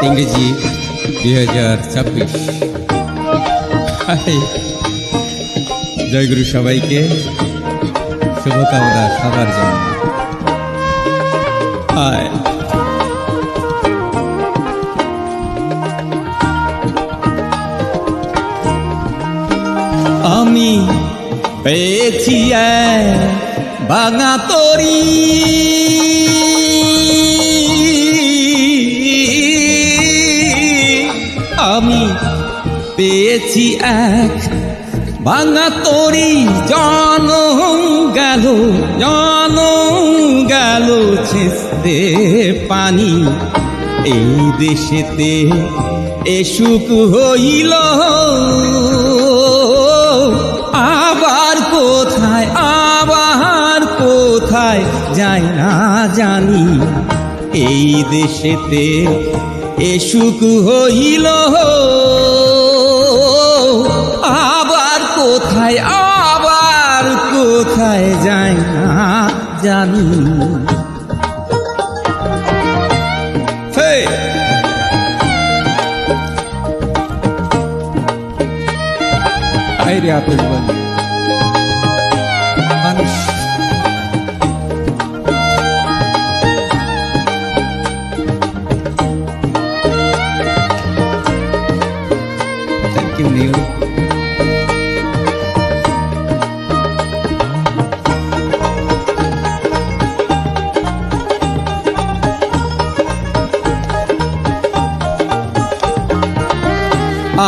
ইংরেজি 2026। জয়গুরু সবাইকে শুভকামনা সবার জন্য। আমি পেয়েছি ভাঙা তরি, আমি পেয়েছি এক ভাঙা তরি, জনম গেল ছেঁচতে পানি। এই দেশেতে এ সুখ হইল আবার কোথায় যাই না জানি। এই দেশেতে এ সুখ হইল আবার কোথায় যাই না জানি। আইরে আতশ বাজি মানুষ। Thank you new.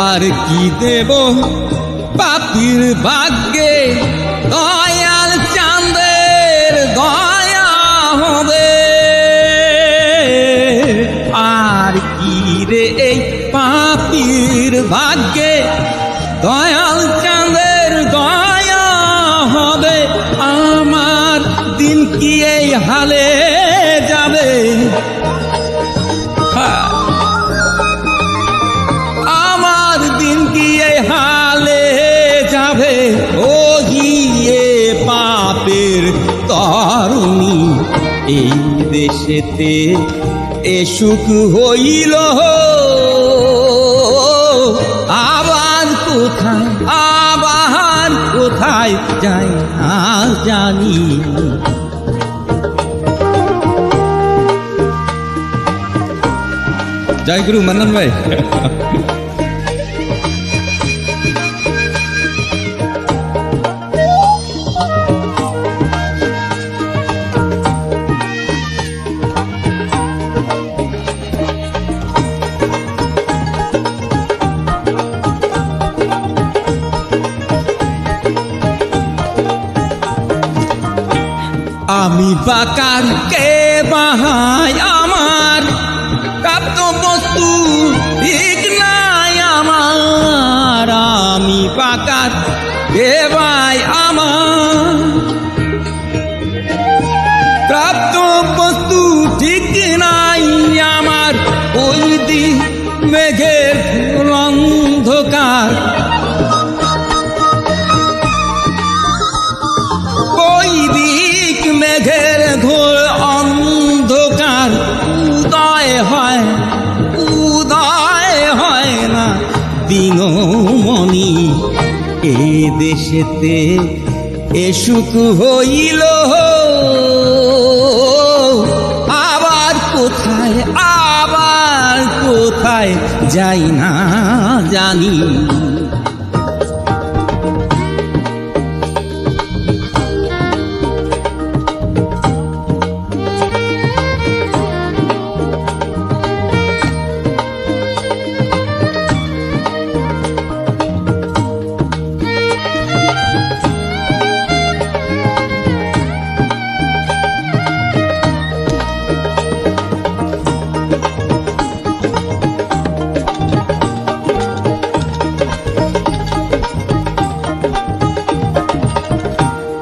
আর কি দেব পাপির ভাগ্যে, দয়াল চাঁদের দয়া হবে। আর কি রে এই পাপির ভাগ্যে, দয়াল চাঁদের দয়া হবে। আমার দিন কি এই হালে যাবে, হালে যাবে। ও গিয়ে পাপের তরুণী, এই দেশেতে এ সুখ হইল আবার কোথায় যাই না জানি। জয় গুরু মান্নান ভাই। আমি বাকার কে বাহাই, আমার প্রাপ্ত বস্তু ঠিক নাই আমার। আমি বাকার কে বাই, আমার প্রাপ্ত বস্তু ঠিক নাই আমার। ওই দিন মেঘের অন্ধকার, ওই দিক মেঘের ঘোর অন্ধকার। উদয় হয় না দিনমণি, এ দেশেতে এ সুখ হইল আবার কোথায় যাই না জানি।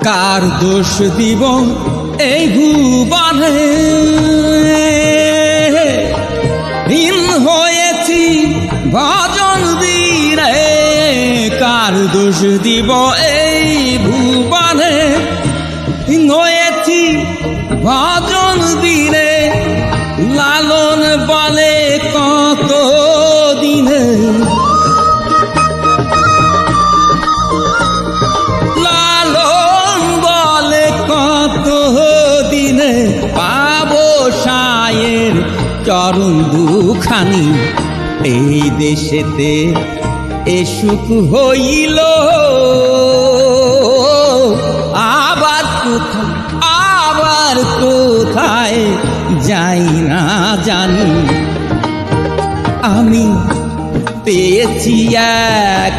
কার দোষ দিব এই ভুবনে, হীন হয়েছি ভজন বীরে। কার দোষ দিব এই ভুবনে, হীন হয়েছি ভজন বীরে। লালন চরম দুখানি এই দেশেতে এ সুখ হইল আবার কোথায় যাই না জানি আমি পেয়েছি এক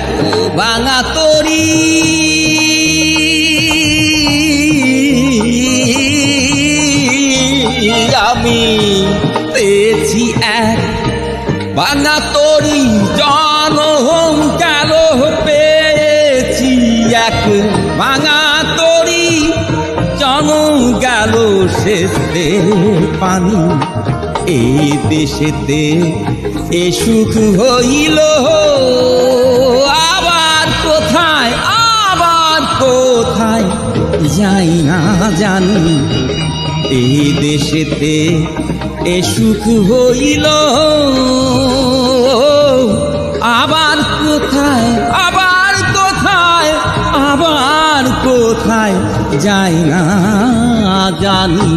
ভাঙা তরি আমি পেয়েছি এক ভাঙা তরি জনম গেল পেয়েছি এক ভাঙা তরি জনম গেল শেষে পানি এই দেশেতে এ সুখ হইল আবার কোথায় যাই না জানি এই দেশেতে এ সুখ হইল আবার কোথায় যাই না জানি।